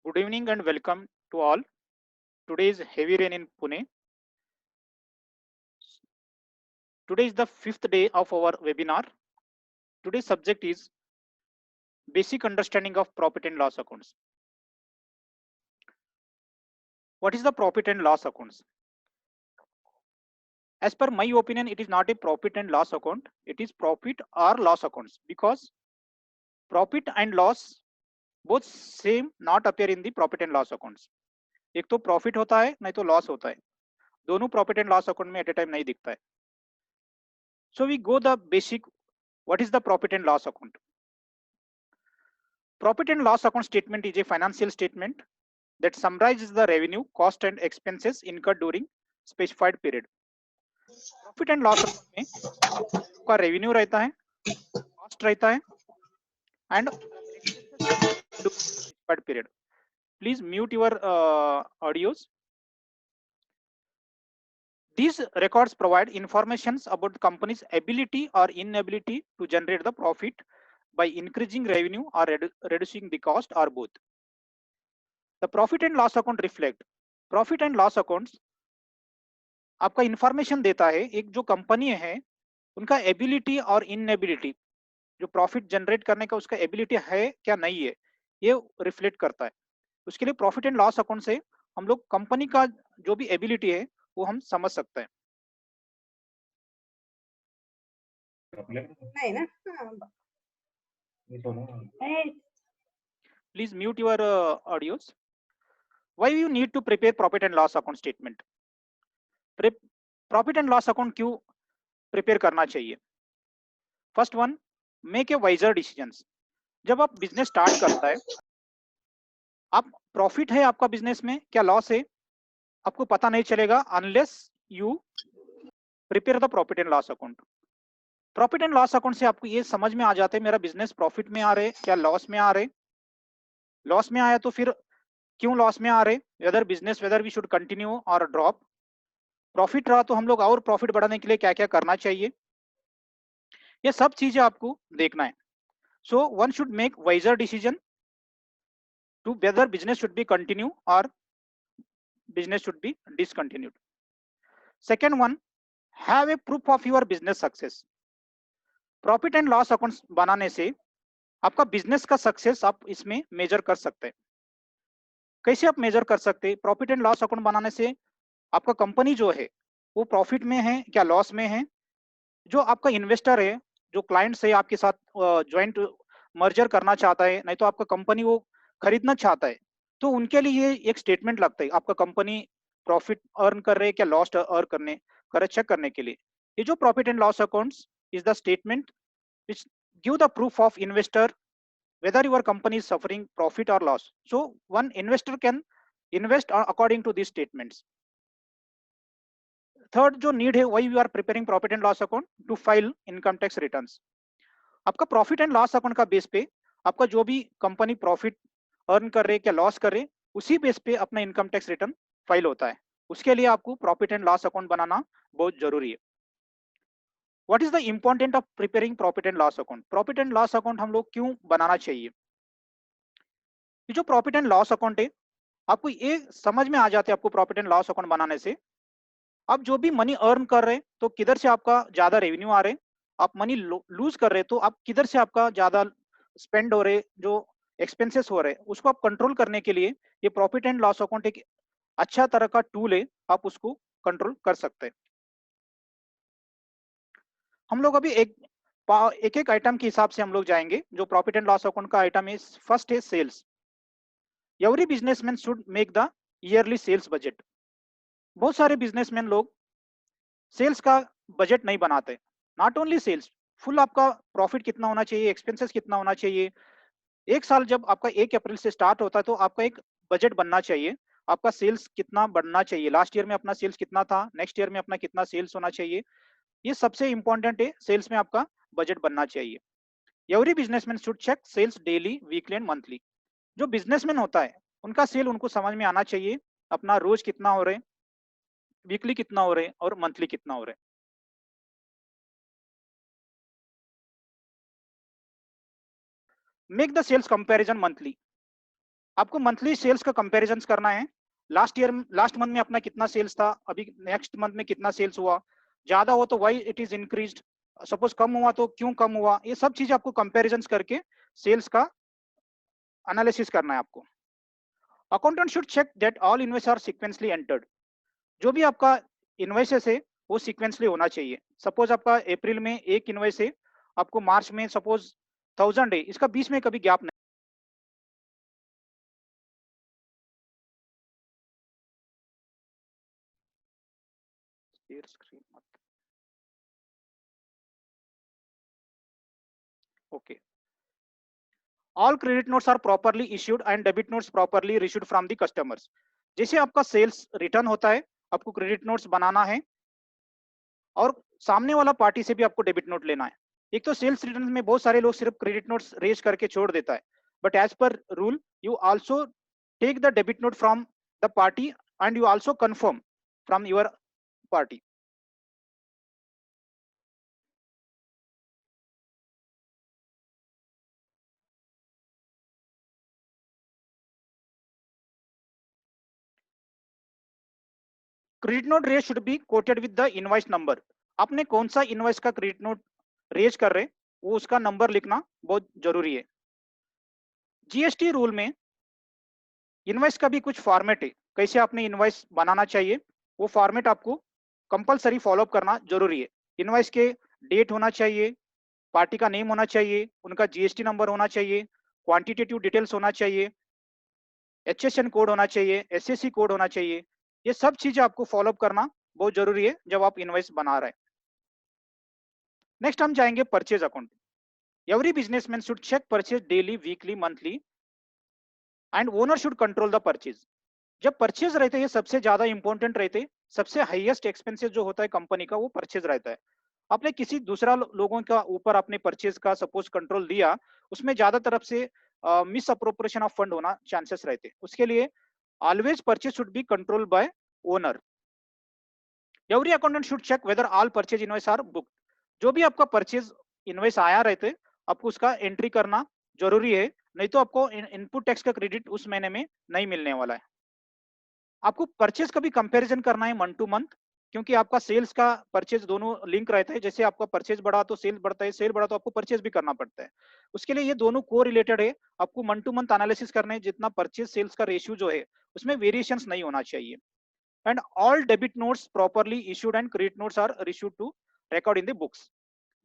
Good evening and welcome to all. Today is heavy rain in Pune. Today is the fifth day of our webinar. Today's subject is basic understanding of profit and loss accounts. What is the profit and loss accounts? As per my opinion, it is not a profit and loss account. It is profit or loss accounts because profit and loss both same not appear in the profit and loss accounts. एक तो profit होता है नहीं तो loss होता है, दोनों profit and loss account में एट ए टाइम नहीं दिखता है. So we go the basic. What is the profit and loss account? Profit and loss account statement is a financial statement that summarizes the revenue, cost and expenses incurred during specified period. Profit and loss account में आपका revenue रहता है, cost रहता है and specified period. Please mute your audios. These records provide information about the company's ability or inability to generate the profit by increasing revenue or reducing the cost or both. The profit and loss account reflect profit and loss accounts आपका information देता है एक जो company है उनका ability और inability, जो profit generate करने का उसका एबिलिटी है क्या नहीं है, ये रिफ्लेक्ट करता है. उसके लिए प्रॉफिट एंड लॉस अकाउंट से हम लोग कंपनी का जो भी एबिलिटी है वो हम समझ सकते हैं. Please mute your audios. Why you need to prepare profit and loss account statement? Profit and loss account क्यों प्रिपेयर करना चाहिए? First one, make a wiser decisions. जब आप बिजनेस स्टार्ट करता है, आप प्रॉफिट है आपका बिजनेस में क्या लॉस है आपको पता नहीं चलेगा unless you prepare the profit and loss account. Profit and loss account से आपको ये समझ में आ जाता है मेरा बिजनेस प्रॉफिट में आ रहे क्या लॉस में आ रहे. लॉस में आया तो फिर क्यों लॉस में आ रहे, whether business whether we should continue और ड्रॉप. प्रॉफिट रहा तो हम लोग और प्रॉफिट बढ़ाने के लिए क्या क्या करना चाहिए, ये सब चीजें आपको देखना है. So one should make wiser decision to whether business should be continue or business should be discontinued. Second one, have a proof of your business success. Profit and loss accounts बनाने से आपका बिजनेस का success आप इसमें major कर सकते हैं. कैसे आप मेजर कर सकते हैं? प्रॉफिट एंड लॉस अकाउंट बनाने से आपका कंपनी जो है वो प्रॉफिट में है क्या लॉस में है, जो आपका इन्वेस्टर है जो क्लाइंट से आपके साथ ज्वाइंट मर्जर करना चाहता है नहीं तो आपका कंपनी वो खरीदना चाहता है, तो उनके लिए एक स्टेटमेंट लगता है आपका कंपनी प्रॉफिट अर्न कर रहे क्या लॉस अर्न करने कर चेक करने के लिए. ये जो profit and loss accounts is the statement which give the proof of investor whether your company is suffering profit or loss. So one investor can invest according to these statements. Third जो need है वही we are preparing profit and loss account to file income tax returns. आपका profit and loss account का base पे आपका जो भी company profit earn कर रहे क्या लॉस कर रहे उसी बेस पे अपना इनकम टैक्स रिटर्न फाइल होता है. उसके लिए आपको प्रॉफिट एंड लॉस अकाउंट बनाना बहुत जरूरी है. What is the important of preparing profit and loss account? Profit and loss account हम लोग क्यों बनाना चाहिए? ये जो प्रॉफिट एंड लॉस अकाउंट है आपको ये समझ में आ जाते हैं आपको प्रॉफिट एंड लॉस अकाउंट बनाने से आप जो भी मनी अर्न कर रहे हैं तो किधर से आपका ज्यादा रेवेन्यू आ रहे, आप मनी लूज कर रहे तो आप किधर से आपका ज्यादा स्पेंड हो रहे, जो एक्सपेंसेस हो रहे उसको आप कंट्रोल करने के लिए ये प्रॉफिट एंड लॉस अकाउंट एक अच्छा तरह का टूल है, आप उसको कंट्रोल कर सकते हैं. हम लोग अभी एक एक आइटम के हिसाब से हम लोग जाएंगे. जो प्रॉफिट एंड लॉस अकाउंट का आइटम है फर्स्ट है sales. Every businessman should make the yearly sales budget. बहुत सारे बिजनेसमैन लोग सेल्स का बजट नहीं बनाते. नॉट ओनली सेल्स, फुल आपका प्रॉफिट कितना होना चाहिए, एक्सपेंसेस कितना होना चाहिए. एक साल जब आपका 1 अप्रैल से स्टार्ट होता है तो आपका एक बजट बनना चाहिए. आपका सेल्स कितना बढ़ना चाहिए, लास्ट ईयर में अपना सेल्स कितना था, नेक्स्ट ईयर में अपना कितना सेल्स होना चाहिए, ये सबसे इंपॉर्टेंट है. सेल्स में आपका बजट बनना चाहिए. Every businessman should check sales daily weekly and monthly. जो बिजनेसमैन होता है उनका सेल उनको समझ में आना चाहिए, अपना रोज कितना हो रहे, वीकली कितना हो रहे और मंथली कितना हो रहे. Make the sales comparison monthly. आपको मंथली सेल्स का कंपैरिजन करना है। लास्ट मंथ में अपना कितना सेल्स था, अभी नेक्स्ट मंथ में कितना सेल्स हुआ, ज्यादा हो तो why it is increased, suppose कम हुआ तो क्यों कम हुआ, ये सब चीज आपको कंपैरिजन करके सेल्स का एनालिसिस करना है आपको। Accountant should check that all invoice are sequentially entered. जो भी आपका इनवॉइसेस है वो सीक्वेंसली होना चाहिए। सपोज आपका अप्रैल में एक इनवॉइस है, आपको मार्च में सपोज 1000 है, इसका बीच में कभी गैप नहीं। स्क्रीन मत, okay. All credit notes are properly issued and debit notes properly reissued from the customers. जैसे आपका सेल्स रिटर्न होता है, आपको क्रेडिट नोट्स बनाना है और सामने वाला पार्टी से भी आपको डेबिट नोट लेना है। एक तो सेल्स रिटर्न में बहुत सारे लोग सिर्फ क्रेडिट नोट्स रेज करके छोड़ देता है, but as per rule you also take the debit note from the party and you also confirm from your party. Credit note raise should be quoted with the invoice number. आपने कौन सा invoice का credit note raise कर रहे, वो उसका number लिखना बहुत जरूरी है। जीएसटी रूल में इनवॉइस का भी कुछ फॉर्मेट है, कैसे आपने इनवॉइस बनाना चाहिए, वो फॉर्मेट आपको कंपलसरी फॉलो अप करना जरूरी है। इनवॉइस के डेट होना चाहिए, पार्टी का नेम होना चाहिए, उनका जीएसटी नंबर होना चाहिए, क्वांटिटेटिव डिटेल्स होना चाहिए, एचएसएन कोड होना चाहिए, एसएससी कोड होना चाहिए। ये सब चीजें आपको फॉलो अप करना बहुत जरूरी है जब आप इनवॉइस बना रहे हैं। नेक्स्ट हम जाएंगे purchase account. Every businessman should check purchase daily, weekly, monthly and owner should control the purchase. जब परचेज रहते हैं ये सबसे ज्यादा इंपॉर्टेंट रहते हैं, सबसे हाईएस्ट एक्सपेंसेस जो होता है कंपनी का वो परचेज रहता है। आपने किसी दूसरा लोगों का ऊपर अपने परचेज का सपोज कंट्रोल दिया, उसमें ज्यादा तरफ से मिस अप्रोप्रिएशन ऑफ फंड होना चांसेस रहते हैं। उसके लिए always purchase should be control by owner. Every accountant should check whether all purchase invoice are book. जो भी आपका परचेज इनवॉइस आया रहते, आपको उसका एंट्री करना जरूरी है, नहीं तो आपको इनपुट टैक्स का क्रेडिट उस महीने में नहीं मिलने वाला है। आपको परचेज का भी कंपैरिजन करना है मंथ टू मंथ, क्योंकि आपका सेल्स का परचेज दोनों लिंक रहता है। जैसे आपका परचेज बढ़ा तो सेल बढ़ता है, सेल बढ़ा तो आपको परचेज भी करना पड़ता है। उसके लिए ये दोनों को रिलेटेड है। आपको मंथ टू मंथ एनालिसिस करना है, जितना परचेज सेल्स का रेशियो जो है उसमें वेरिएशंस नहीं होना चाहिए। And all debit notes properly issued and credit notes are issued to record in the books.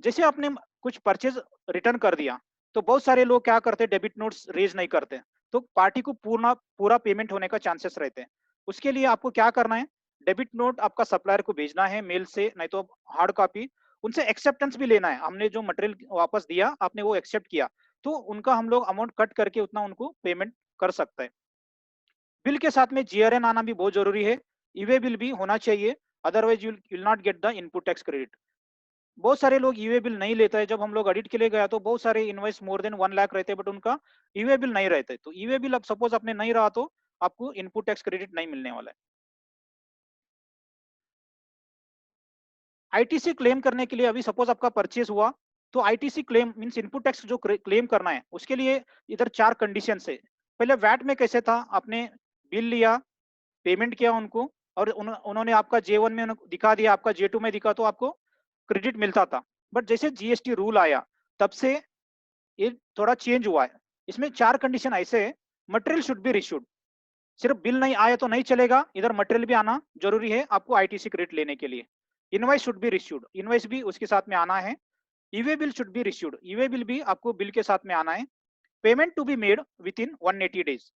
जैसे आपने कुछ परचेज रिटर्न कर दिया, तो बहुत सारे लोग क्या करते हैं, डेबिट नोट्स रेज नहीं करते, तो पार्टी को पूरा पूरा पेमेंट होने का चांसेस रहते हैं। उसके लिए आपको क्या करना है, डेबिट नोट आपका सप्लायर को भेजना है मेल से, नहीं तो हार्ड कॉपी। उनसे एक्सेप्टेंस भी लेना है, हमने जो मटेरियल वापस दिया आपने वो एक्सेप्ट किया, तो उनका हम लोग अमाउंट कट करके उतना उनको पेमेंट कर सकते हैं। बिल के साथ में जीआरएन आना भी बहुत जरूरी है, ईवे बिल भी होना चाहिए, otherwise you will not get the input tax credit. बहुत सारे लोग ईवे बिल नहीं लेता है। जब हम लोग ऑडिट के लिए गया तो बहुत सारे इनवॉइस मोर देन 1 लाख रहते हैं, बट उनका ईवे बिल नहीं रहते। तो ईवे बिल अब सपोज आपने नहीं रहा तो आपको इनपुट टैक्स क्रेडिट नहीं मिलने वाला है। आईटीसी क्लेम करने के लिए, अभी सपोज आपका परचेज हुआ, तो ITC claim means input tax जो क्लेम करना है उसके लिए इधर 4 कंडीशन है। पहले वैट में कैसे था, आपने बिल लिया, पेमेंट किया उनको, और उन्होंने आपका J1 में दिखा दिया, आपका J2 में दिखा, तो आपको क्रेडिट मिलता था। बट जैसे जीएसटी रूल आया तब से ये थोड़ा चेंज हुआ है। इसमें 4 कंडीशन ऐसे है, मटेरियल शुड बी रिश्यूड। सिर्फ बिल नहीं आया तो नहीं चलेगा, इधर मटेरियल भी आना जरूरी है आपको आईटीसी क्रेडिट लेने के लिए। Invoice should be reissued, invoice भी उसके साथ में आना है। E way bill should be reissued, e way bill भी आपको बिल के साथ में आना है। Payment to be made within 180 days,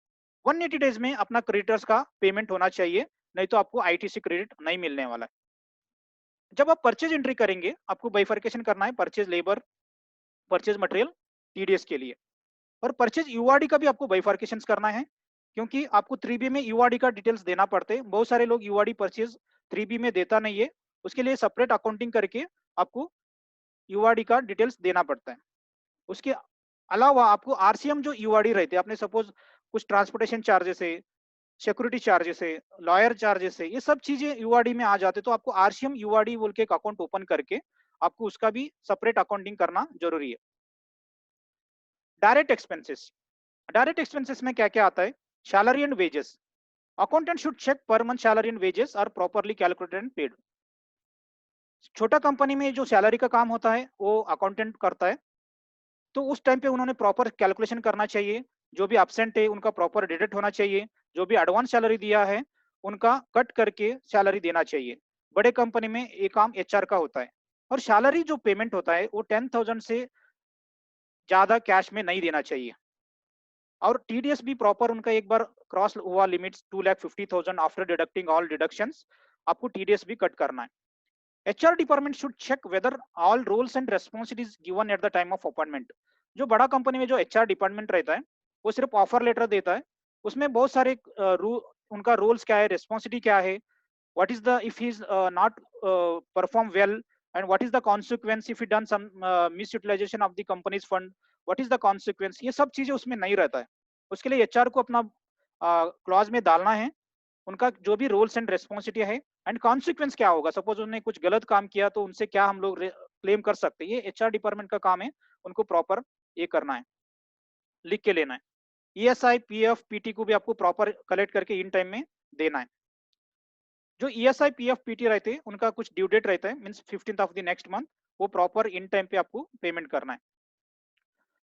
180 days में अपना क्रेडिटर्स का पेमेंट होना चाहिए, नहीं तो आपको आईटीसी क्रेडिट नहीं मिलने वाला है। जब आप परचेज एंट्री करेंगे आपको बाइफर्केशन करना है, purchase labour, purchase material, TDS के लिए। और परचेज यूआरडी का भी आपको बाइफर्केशन करना है, क्योंकि आपको 3बी में यूआरडी का डिटेल्स देना पड़ते हैं। बहुत सारे लोग यूआरडी परचेज 3बी में देता नहीं है, उसके लिए सेपरेट अकाउंटिंग करके आपको यूआरडी का डिटेल्स देना पड़ता है। उसके अलावा आपको आरसीएम जो यूआरडी रहते हैं, आपने सपोज कुछ ट्रांसपोर्टेशन चार्जेस है, सिक्योरिटी चार्जेस है, लॉयर चार्जेस है, ये सब चीजें यूआरडी में आ जाते, तो आपको आरसीएम यूआरडी बोल के एक अकाउंट ओपन करके आपको उसका भी सेपरेट अकाउंटिंग करना जरूरी है। डायरेक्ट एक्सपेंसेस, डायरेक्ट एक्सपेंसेस में क्या क्या आता है? Salary and wages. Accountant should check per month salary and wages are properly calculated and paid. छोटा कंपनी में जो सैलरी का काम होता है वो अकाउंटेंट करता है, तो उस टाइम पे उन्होंने प्रॉपर कैलकुलेशन करना चाहिए। जो भी एब्सेंट है उनका प्रॉपर डिडक्ट होना चाहिए। जो भी एडवांस सैलरी दिया है उनका कट करके सैलरी देना चाहिए। बड़े कंपनी में ये काम एचआर का होता है। और सैलरी जो पेमेंट होता है वो 10,000 से ज्यादा कैश में नहीं देना चाहिए। और टीडीएस भी प्रॉपर उनका एक बार क्रॉस हुआ limits 2,50,000 after deducting all deductions, आपको टीडीएस भी कट करना है। HR department should check whether all roles and responsibilities given at the time of appointment. जो बड़ा कंपनी में जो एचआर डिपार्टमेंट रहता है वो सिर्फ ऑफर लेटर देता है। उसमें बहुत सारे उनका रोल्स क्या है, रेस्पॉन्सिबिलिटी क्या है, what is the if he's not perform well, and what is the consequence if he done some misutilization of the company's fund, what is the consequence, ये सब चीजें उसमें नहीं रहता है। उसके लिए एचआर को अपना क्लॉज में डालना है उनका जो भी रोल्स एंड रेस्पॉन्सिबिलिटी है एंड कॉन्सिक्वेंस क्या होगा, सपोज उन्होंने कुछ गलत काम किया तो उनसे क्या हम लोग क्लेम कर सकते हैं। ये एचआर डिपार्टमेंट का काम है, उनको प्रॉपर ये करना है, लिख के लेना है। ईएसआई पीएफ पीटी को भी आपको प्रॉपर कलेक्ट करके इन टाइम में देना है। जो ईएसआई पीएफ पीटी रहते हैं उनका कुछ ड्यू डेट रहता है, means 15th of the next month, वो प्रॉपर इन टाइम पे आपको पेमेंट करना है।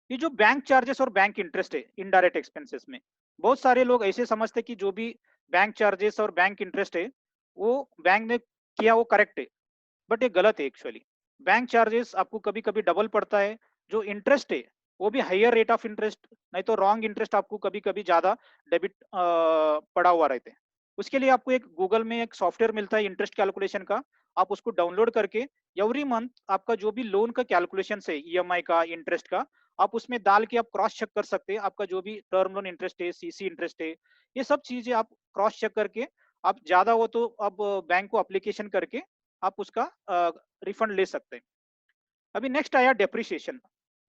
ये जो बैंक चार्जेस और बैंक इंटरेस्ट है इनडायरेक्ट एक्सपेंसेस में, बहुत सारे लोग ऐसे समझते हैं कि जो भी बैंक चार्जेस और बैंक इंटरेस्ट है वो बैंक ने किया वो करेक्ट है, बट ये गलत है एक्चुअली। बैंक चार्जेस आपको कभी कभी डबल पड़ता है। जो इंटरेस्ट है वो भी हायर रेट ऑफ इंटरेस्ट, नहीं तो रॉन्ग इंटरेस्ट आपको कभी कभी ज्यादा डेबिट पड़ा हुआ रहते हैं। उसके लिए आपको एक गूगल में एक सॉफ्टवेयर मिलता है इंटरेस्ट कैलकुलेशन का, आप उसको डाउनलोड करके एवरी मंथ आपका जो भी लोन का कैलकुलेशन है ईएमआई का इंटरेस्ट का, आप उसमें डाल के आप क्रॉस चेक कर सकते हैं। आपका जो भी टर्म लोन इंटरेस्ट है, सीसी इंटरेस्ट है, ये सब चीजें आप क्रॉस चेक करके आप ज्यादा हो तो अब बैंक को अप्लीकेशन करके आप उसका रिफंड ले सकते हैं। अभी नेक्स्ट आया डेप्रिसिएशन।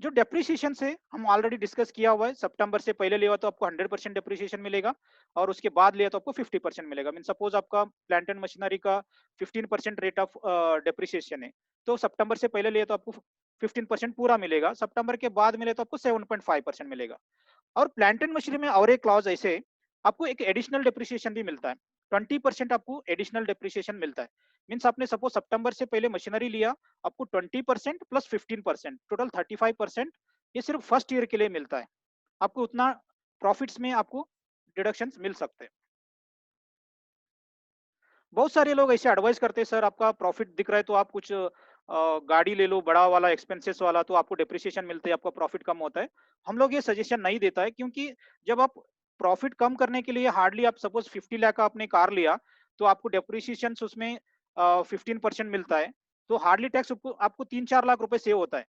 जो डेप्रिसिएशन से हम ऑलरेडी डिस्कस किया हुआ है, सितंबर से पहले लिया तो आपको 100% डेप्रिसिएशन मिलेगा और उसके बाद लिया तो आपको 50% मिलेगा। मीन सपोज आपका प्लांट एंड मशीनरी का 15% रेट ऑफ डेप्रिसिएशन है, तो सितंबर से पहले लिया तो आपको 15% पूरा मिलेगा, सितंबर के बाद मिले तो आपको 7.5% मिलेगा। और प्लांट एंड मशीनरी में और एक क्लॉज ऐसे है, आपको एक एडिशनल डेप्रिसिएशन भी मिलता है। 20% आपको एडिशनल डेप्रिसिएशन मिलता है। मीन्स आपने सपोज सितंबर से पहले मशीनरी लिया, आपको 20% प्लस 15% टोटल 35% ये सिर्फ फर्स्ट ईयर के लिए मिलता है। आपको उतना प्रॉफिट्स में आपको डिडक्शंस मिल सकते हैं। बहुत सारे लोग ऐसे एडवाइस करते हैं, सर आपका प्रॉफिट दिख रहा है तो आप कुछ गाड़ी ले लो बड़ा वाला एक्सपेंसेस वाला, तो आपको डेप्रिसिएशन मिलते हैं, आपका प्रॉफिट कम होता है। हम लोग ये सजेशन नहीं देता है, क्योंकि जब आप प्रॉफिट कम करने के लिए हार्डली आप सपोज 50 लाख का आपने कार लिया तो आपको डेप्रिसिएशन उसमें 15% मिलता है, तो हार्डली टैक्स आपको 3-4 लाख रुपए सेव होता है।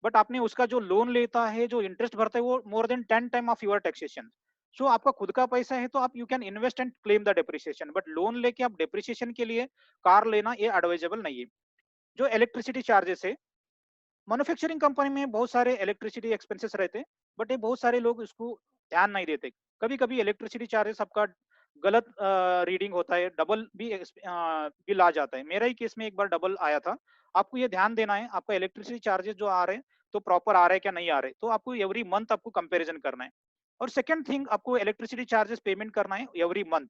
बट आपने उसका जो लोन लेता है, जो इंटरेस्ट भरता है, वो more than 10 time of your taxation. So आपका खुद का पैसा है तो आप you can invest and claim the depreciation, but loan लेके आप डेप्रिसिएशन के लिए कार लेना ये एडवाइजेबल नहीं है। जो इलेक्ट्रिसिटी चार्जेस है, मैन्युफैक्चरिंग कंपनी में बहुत सारे इलेक्ट्रिसिटी एक्सपेंसेस रहते हैं, बट ये बहुत सारे लोग इसको ध्यान नहीं देते। कभी कभी इलेक्ट्रिसिटी चार्जेस आपका गलत रीडिंग होता है, डबल भी बिल आ जाता है। मेरा ही केस में एक बार डबल आया था। आपको ये ध्यान देना है आपका इलेक्ट्रिसिटी चार्जेस जो आ रहे हैं तो प्रॉपर आ रहे हैं क्या नहीं आ रहे, तो आपको एवरी मंथ आपको कंपेरिजन करना है। और सेकंड थिंग, आपको इलेक्ट्रिसिटी चार्जेस पेमेंट करना है एवरी मंथ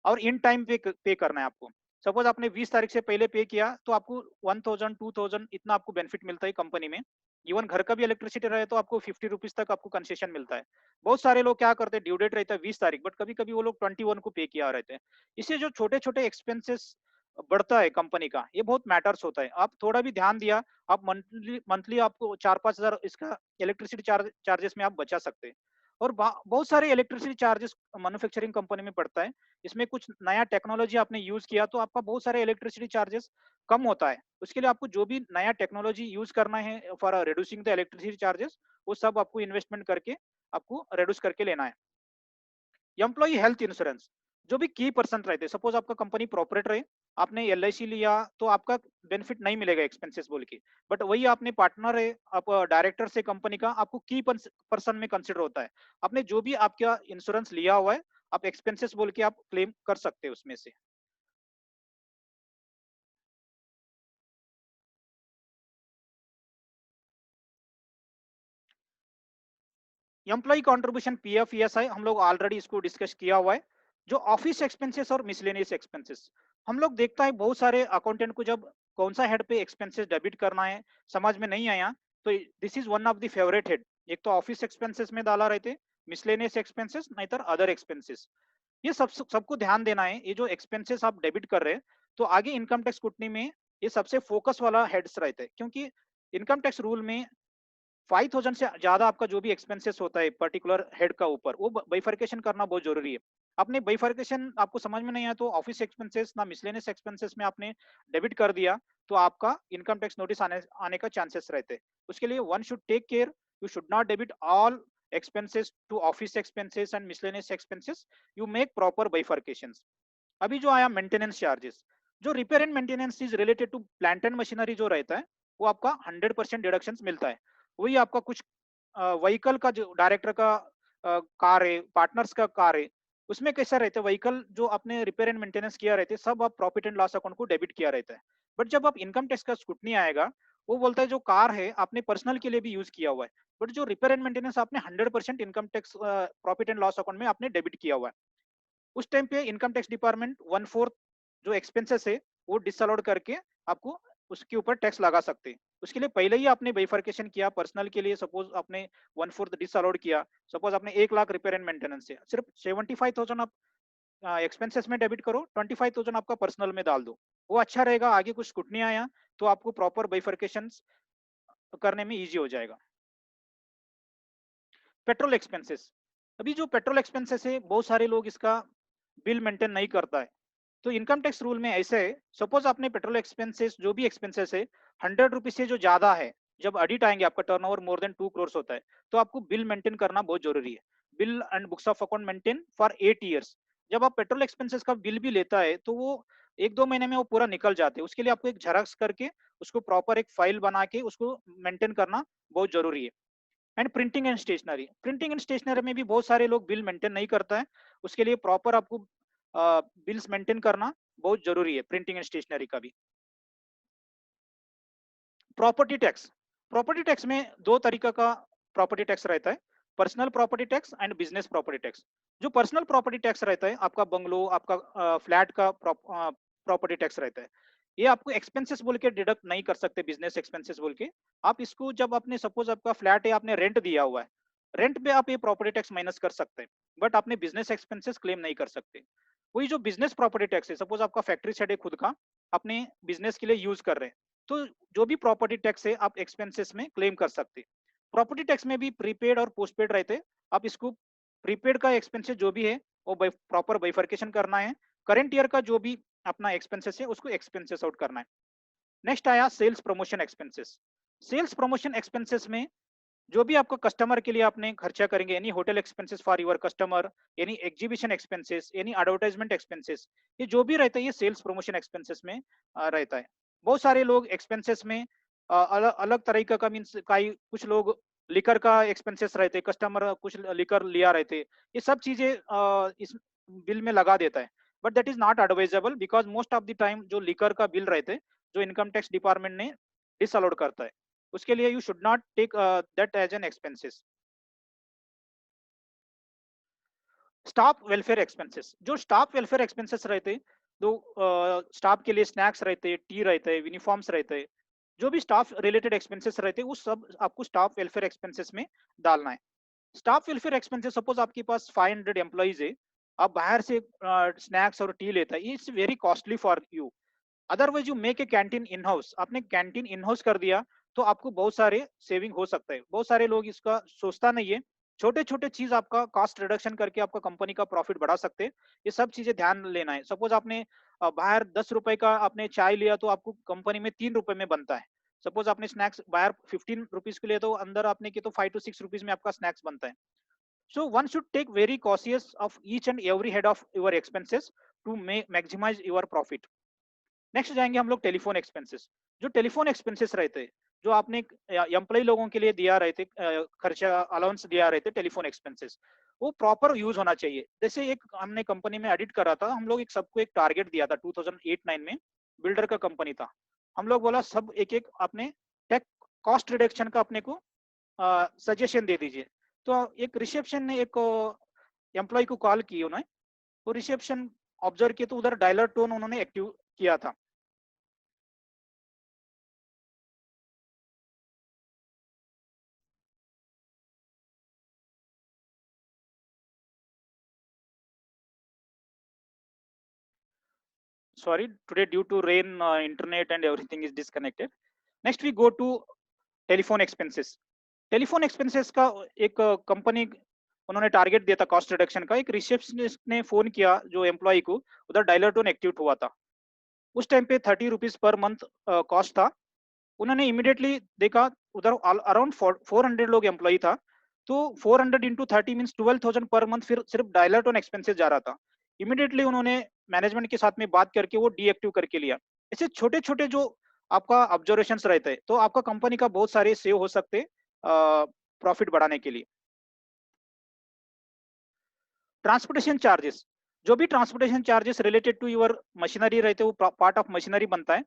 और इन टाइम पे करना है आपको। सपोज आपने 20 तारीख से पहले पे किया तो आपको 1000 2000 इतना आपको बेनिफिट मिलता है कंपनी में। इवन घर का भी इलेक्ट्रिसिटी रहे तो आपको 50 रुपीज तक आपको कंसेशन मिलता है। बहुत सारे लोग क्या करते हैं, ड्यू डेट रहता है 20 तारीख, बट कभी कभी वो लोग 21 को पे किया रहते हैं। इससे जो छोटे छोटे एक्सपेंसेस बढ़ता है कंपनी का, ये बहुत मैटर्स होता है। आप थोड़ा भी ध्यान दिया, आप मंथली मंथली आपको 4-5 हजार इसका इलेक्ट्रिसिटी चार्जेस में आप बचा सकते हैं। और बहुत सारे इलेक्ट्रिसिटी चार्जेस मैन्युफैक्चरिंग कंपनी में पड़ता है। इसमें कुछ नया टेक्नोलॉजी आपने यूज किया तो आपका बहुत सारे इलेक्ट्रिसिटी चार्जेस कम होता है। उसके लिए आपको जो भी नया टेक्नोलॉजी यूज करना है for reducing the electricity charges, वो सब आपको इन्वेस्टमेंट करके आपको रिड्यूस करके लेना है। एम्प्लॉय हेल्थ इंश्योरेंस, जो भी की पर्सन रहते हैं, सपोज आपका कंपनी प्रोपरेटर है, आपने एलआईसी लिया तो आपका बेनिफिट नहीं मिलेगा एक्सपेंसेस बोल के। बट वही आपने पार्टनर है, आप डायरेक्टर से कंपनी का, आपको की पर्सन में कंसिडर होता है। आपने जो भी आपका इंश्योरेंस लिया हुआ है, आप एक्सपेंसेस बोल के आप क्लेम कर सकते हैं उसमें से। एम्प्लॉय कंट्रीब्यूशन पीएफ ईएसआई हम लोग ऑलरेडी इसको डिस्कस किया हुआ है। जो ऑफिस एक्सपेंसेस और मिसलेनियस एक्सपेंसेस हम लोग देखता है बहुत सारे अकाउंटेंट को जब कौन सा हेड पे एक्सपेंसेस डेबिट करना है समझ में नहीं आया तो this is one of the favourite head. एक तो ऑफिस एक्सपेंसेस में डाला रहते मिसलेनियस एक्सपेंसेस नहीं तो अदर एक्सपेंसेस। ये सबको ध्यान देना है। ये जो एक्सपेंसेस आप डेबिट कर रहे हैं तो आगे इनकम टैक्स स्क्रूटनी में ये सबसे फोकस वाला हेड्स रहते हैं, क्योंकि इनकम टैक्स रूल में 5000 से ज्यादा आपका जो भी एक्सपेंसेस होता है पर्टिकुलर हेड का ऊपर वो बाइफरकेशन करना बहुत जरूरी है। आपने बाइफरकेशन आपको समझ में नहीं आया तो ऑफिस एक्सपेंसेस ना मिसलेनियस एक्सपेंसेस में आपने डेबिट कर दिया तो आपका इनकम टैक्स नोटिस आने का चांसेस रहते हैं। उसके लिए one should take care, you should not debit all expenses to office expenses and miscellaneous expenses, you make proper bifurcations। अभी जो आया मेंटेनेंस चार्जेस, जो repair and maintenance is related to plant and machinery जो रहता है वो आपका 100% deduction मिलता है। वही आपका कुछ व्हीकल का जो डायरेक्टर का कार है, पार्टनर्स का कार है, उसमें कैसा रहता है व्हीकल जो आपने रिपेयर एंड मेंटेनेंस किया रहते सब आप प्रॉफिट एंड लॉस अकाउंट को डेबिट किया रहता है। बट जब आप इनकम टैक्स का स्क्रूटनी आएगा वो बोलता है जो कार है आपने पर्सनल के लिए भी यूज किया हुआ है, बट जो रिपेयर एंड मेंटेनेंस आपने 100% income tax profit and loss account में आपने डेबिट किया हुआ है। उस टाइम पे इनकम टैक्स डिपार्टमेंट 1/4 जो एक्सपेंसेस है वो डिसअलाउड करके आपको उसके ऊपर टैक्स लगा सकते हैं। उसके लिए पहले ही आपने बाइफरकेशन किया पर्सनल के लिए, सपोज आपने 1/4 डिसअलाउड किया, सपोज आपने 1 लाख रिपेयर एंड मेंटेनेंस से सिर्फ 75,000 आप एक्सपेंसेस में डेबिट करो, 25,000 आपका पर्सनल में डाल दो, वो अच्छा रहेगा। आगे कुछ स्क्रूटनी आया तो आपको प्रॉपर बाइफरकेशन करने में इजी हो जाएगा। पेट्रोल एक्सपेंसेस, अभी जो पेट्रोल एक्सपेंसेस है बहुत सारे लोग इसका बिल मेंटेन नहीं करता है। तो इनकम टैक्स रूल में ऐसे है, सपोज आपने पेट्रोल एक्सपेंसेस जो भी एक्सपेंसेस है 100 रुपीज से जो ज्यादा है, जब ऑडिट आएंगे आपका टर्नओवर मोर देन 2 करोड़ होता है तो आपको बिल मेंटेन करना बहुत जरूरी है। Bill and books of account maintain for 8 years. जब आप पेट्रोल एक्सपेंसेस का बिल भी लेता है तो वो 1-2 महीने में वो पूरा निकल जाते हैं। उसके लिए आपको एक झेरॉक्स करके उसको प्रॉपर एक फाइल बना के उसको मेंटेन करना बहुत जरूरी है। And printing and stationery, printing and stationery में भी बहुत सारे लोग बिल मेंटेन नहीं करता है। उसके लिए प्रॉपर आपको बिल्स मेंटेन करना बहुत जरूरी है प्रिंटिंग एंड स्टेशनरी का भी। प्रॉपर्टी टैक्स, प्रॉपर्टी टैक्स में दो तरीका का प्रॉपर्टी टैक्स रहता है, personal property tax and business property tax. जो पर्सनल प्रॉपर्टी टैक्स रहता है आपका बंगलो आपका फ्लैट का प्रॉपर्टी टैक्स रहता है, ये आपको एक्सपेंसेस बोल के डिडक्ट नहीं कर सकते बिजनेस एक्सपेंसेस बोल के। आप इसको जब आपने सपोज आपका फ्लैट है आपने रेंट दिया हुआ है, रेंट पे आप ये प्रॉपर्टी टैक्स माइनस कर सकते हैं, बट आपने बिजनेस एक्सपेंसेस क्लेम नहीं कर सकते। वही जो बिजनेस प्रॉपर्टी टैक्स है, सपोज आपका फैक्ट्री सेट है खुद का, अपने बिजनेस के लिए यूज कर रहे हैं, तो जो भी प्रॉपर्टी टैक्स है आप एक्सपेंसेस में क्लेम कर सकते हैं। प्रॉपर्टी टैक्स में भी प्रीपेड और पोस्टपेड रहते हैं। आप इसको प्रीपेड का एक्सपेंसेस जो भी है वो प्रॉपर बाइफरकेशन करना है, करंट ईयर का जो भी अपना एक्सपेंसेस है उसको एक्सपेंसेस आउट करना है। नेक्स्ट आया sales promotion expenses. Sales promotion expenses में जो भी आपको कस्टमर के लिए आपने खर्चा करेंगे, any hotel expenses for your customer, any exhibition expenses, any advertisement expenses, ये जो भी रहता है ये सेल्स प्रमोशन एक्सपेंसेस में रहता है। बहुत सारे लोग एक्सपेंसेस में अलग अलग तरीका का मीन्स कुछ लोग लिकर का एक्सपेंसेस रहते, कस्टमर कुछ लिकर लिया रहते, ये सब चीजें इस बिल में लगा देता है। But that is not advisable because most of the time जो लिकर का बिल रहते जो इनकम टैक्स डिपार्टमेंट ने डिसअलाउड करता है, उसके लिए you should not take that as an expenses. Staff welfare expenses, जो स्टाफ वेलफेयर एक्सपेंसेस रहते तो स्टाफ के लिए स्नैक्स रहते, टी रहते, यूनिफॉर्म्स रहते, जो भी स्टाफ रिलेटेड एक्सपेंसेस रहते वो सब आपको स्टाफ वेलफेयर एक्सपेंसेस में डालना है। स्टाफ वेलफेयर एक्सपेंसेस सपोज आपके पास 500 एम्प्लॉइज है, आप बाहर से स्नैक्स और टी लेता है, it's very costly for you. Otherwise you make a canteen in house, आपने कैंटीन इन हाउस कर दिया तो आपको बहुत सारे सेविंग हो सकता है। बहुत सारे लोग इसका सोचता नहीं है, छोटे छोटे चीज आपका कॉस्ट रिडक्शन करके आपका कंपनी का प्रॉफिट बढ़ा सकते हैं। ये सब चीजें ध्यान लेना है। सपोज आपने बाहर 10 रुपए का आपने चाय लिया तो आपको कंपनी में 3 रुपए में बनता है। सपोज आपने स्नैक्स बाहर 15 रुपीज के लिए तो अंदर आपने की तो 5 to 6 रुपीज में आपका स्नैक्स बनता है। So one should take very cautious of each and every head of your expenses to maximise your profit. Next जाएंगे हम लोग टेलीफोन एक्सपेंसेस। जो टेलीफोन एक्सपेंसेस रहते हैं, जो आपने एम्प्लॉय लोगों के लिए दिया रहते खर्चा अलाउंस दिया रहते टेलीफोन एक्सपेंसेस, वो प्रॉपर यूज होना चाहिए। जैसे एक हमने कंपनी में एडिट करा था, हम लोग एक सबको एक टारगेट दिया था 2008-9 में, बिल्डर का कंपनी था। हम लोग बोला सब एक एक अपने टेक कॉस्ट रिडक्शन का अपने को सजेशन दे दीजिए। तो एक रिसेप्शन ने एक एम्प्लॉय को कॉल की उन्होंने, तो रिसेप्शन ऑब्जर्व किया तो उधर डायलर टोन उन्होंने एक्टिव किया था। Sorry, today due to rain, internet and everything is disconnected. Next we go to telephone expenses. Telephone expenses का एक कंपनी उन्होंने टारगेट दिया था कॉस्ट रिडक्शन का। एक रिसेप्शनिस्ट ने फोन किया जो एम्प्लॉय को, उधर डायलर टोन एक्टिव हुआ था। उस टाइम पे 30 रुपीज पर मंथ कॉस्ट था। उन्होंने इमीडिएटली देखा उधर अराउंड 400 लोग एम्प्लॉय था, तो 400 इंटू 30 मीन 12,000 पर मंथ फिर सिर्फ डायलर टोन एक्सपेंसेस जा रहा था। इमीडिएटली उन्होंने मैनेजमेंट के साथ में बात करके वो डीएक्टिव करके लिया। ऐसे छोटे छोटे जो आपका ऑब्जर्वेशंस रहते हैं, तो आपका कंपनी का बहुत सारे सेव हो सकते प्रॉफिट बढ़ाने के लिए। ट्रांसपोर्टेशन चार्जेस, जो भी transportation charges related to your machinery रहते हैं, वो पार्ट ऑफ मशीनरी बनता है।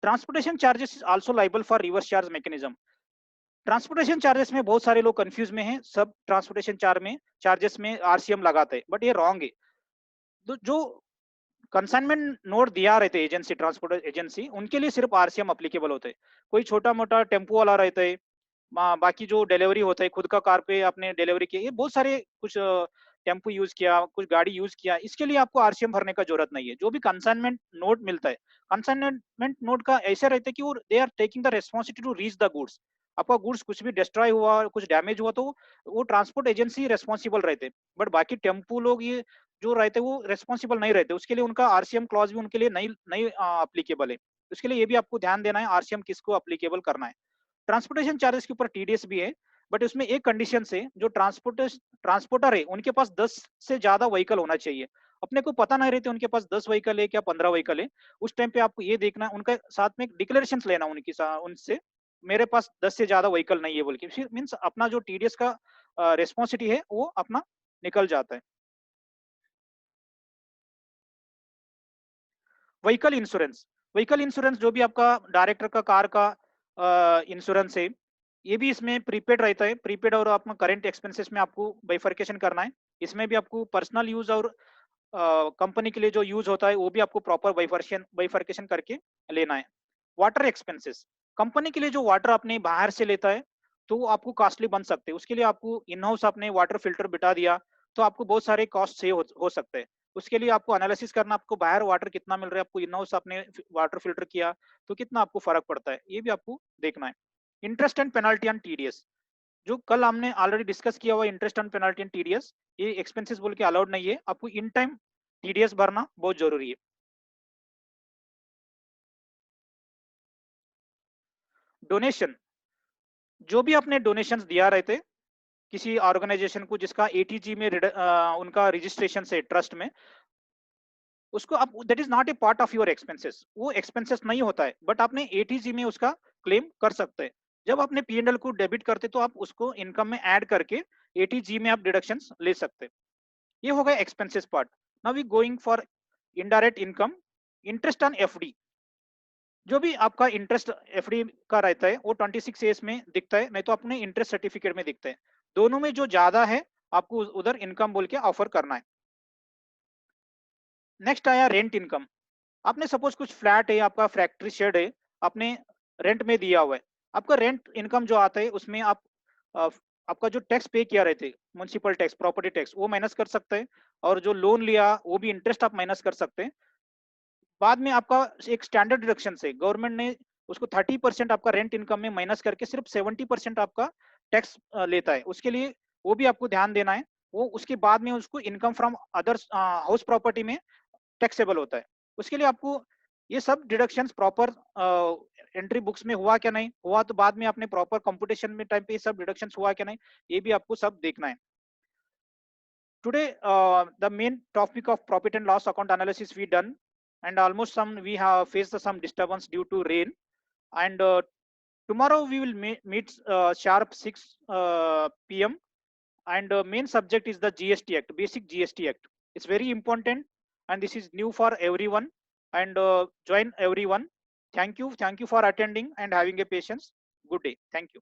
Transportation charges is also liable for reverse charge mechanism. Transportation charges में बहुत सारे लोग कंफ्यूज में हैं, सब ट्रांसपोर्टेशन चार्जेस में आरसीएम लगाते हैं, बट ये रॉन्ग है। तो जो कंसाइनमेंट नोट दिया रहते हैं एजेंसी, ट्रांसपोर्ट एजेंसी, उनके लिए सिर्फ आरसीएम अप्लीकेबल होते हैं। कोई छोटा मोटा टेम्पो वाला रहता है, बाकी जो डिलीवरी होता है खुद का कार पे आपने डिलीवरी की, ये बहुत सारे कुछ टेम्पो यूज किया, कुछ गाड़ी यूज किया, इसके लिए आपको आरसीएम भरने का जरूरत नहीं है। जो भी कंसाइनमेंट नोट मिलता है, कंसाइनमेंट नोट का ऐसा रहता है कि वो they are taking the responsibility to reach the goods. आपका गुड्स कुछ भी डिस्ट्रॉय हुआ, कुछ डैमेज हुआ, तो वो ट्रांसपोर्ट एजेंसी रेस्पॉन्सिबल रहते हैं। बट बाकी टेम्पो लोग ये जो रहते हैं वो रेस्पॉन्सिबल नहीं रहते, उसके लिए उनका आरसीएम क्लॉज भी उनके लिए नहीं नहीं अप्लीकेबल है। उसके लिए ये भी आपको ध्यान देना है आरसीएम किसको अप्लीकेबल करना है। ट्रांसपोर्टेशन चार्जेस के ऊपर टीडीएस भी है, बट उसमें एक कंडीशन से, जो ट्रांसपोर्टर है उनके पास 10 से ज्यादा व्हीकल होना चाहिए। अपने को पता नहीं रहते उनके पास 10 व्हीकल है क्या 15 व्हीकल है, उस टाइम पे आपको ये देखना, उनका साथ में डिक्लेरेशन लेना उनसे, मेरे पास 10 से ज्यादा व्हीकल नहीं है बोल के, मीन्स अपना जो टीडीएस का रेस्पॉन्सिबिलिटी है वो अपना निकल जाता है। व्हीकल इंश्योरेंस, व्हीकल इंश्योरेंस जो भी आपका डायरेक्टर का कार का इंश्योरेंस है, ये भी इसमें प्रीपेड रहता है। प्रीपेड और अपना करंट एक्सपेंसेस में आपको बाइफर्केशन करना है। इसमें भी आपको पर्सनल यूज और कंपनी के लिए जो यूज होता है वो भी आपको प्रॉपर बाइफर्केशन करके लेना है। वाटर एक्सपेंसेस, कंपनी के लिए जो वाटर अपने बाहर से लेता है तो वो आपको कॉस्टली बन सकते हैं। उसके लिए आपको इन हाउस आपने वाटर फिल्टर बिठा दिया तो आपको बहुत सारे कॉस्ट सेव हो सकते हैं। उसके लिए आपको एनालिसिस करना, आपको बाहर वाटर कितना मिल रहा है, आपको इन हाउस आपने वाटर फिल्टर किया तो कितना आपको फर्क पड़ता है, ये भी आपको देखना है। Interest and penalty and TDS, जो कल हमने ऑलरेडी डिस्कस किया हुआ interest and penalty and TDS, ये एक्सपेंसेस बोल के अलाउड नहीं है। आपको इन टाइम टीडीएस भरना बहुत जरूरी है। डोनेशन, जो भी आपने डोनेशंस दिया रहते किसी ऑर्गेनाइजेशन को जिसका एटीजी में उनका रजिस्ट्रेशन से ट्रस्ट में, उसको आप, that is not a part of your expenses, वो एक्सपेंसेस नहीं होता है, बट आपने एटीजी में उसका क्लेम कर सकते हैं। जब आपने पीएनएल को डेबिट करते तो आप उसको इनकम में ऐड करके एटीजी में आप डिडक्शंस ले सकते हैं। ये हो गया expenses part. Now we going for indirect income. Interest on FD, जो भी आपका इंटरेस्ट एफडी का रहता है वो 26 एस में दिखता है, नहीं तो अपने इंटरेस्ट सर्टिफिकेट में दिखता है। दोनों में जो ज्यादा है आपको उधर इनकम बोल के ऑफर करना है। नेक्स्ट आया रेंट इनकम। आपने सपोज कुछ फ्लैट है, आपका फैक्ट्री शेड है, आपने रेंट में दिया हुआ है, आपका रेंट इनकम जो आता है उसमें आप अ, आपका जो टैक्स पे किया रहते म्युनिसिपल टैक्स, प्रॉपर्टी टैक्स, वो माइनस कर सकते हैं। और जो लोन लिया वो भी इंटरेस्ट आप माइनस कर सकते हैं। बाद में आपका एक स्टैंडर्ड डिडक्शन से गवर्नमेंट ने उसको 30% आपका रेंट इनकम में माइनस करके सिर्फ 70% आपका टैक्स लेता है। उसके लिए वो भी आपको ध्यान देना है। वो उसके बाद में उसको income from other house property में टैक्सेबल होता है। उसके लिए आपको ये सब डिडक्शंस प्रॉपर एंट्री बुक्स में हुआ क्या नहीं हुआ, तो बाद में आपने प्रॉपर कंप्यूटेशन में टाइम पे ये सब डिडक्शंस हुआ क्या नहीं, ये भी आपको सब देखना है। Today, the main topic of profit and loss account analysis we done, and almost some we have faced some disturbance due to rain. And tomorrow we will meet sharp 6 p.m. And main subject is the GST Act, basic GST Act. It's very important, and this is new for everyone. And join everyone. Thank you for attending and having a patience. Good day. Thank you.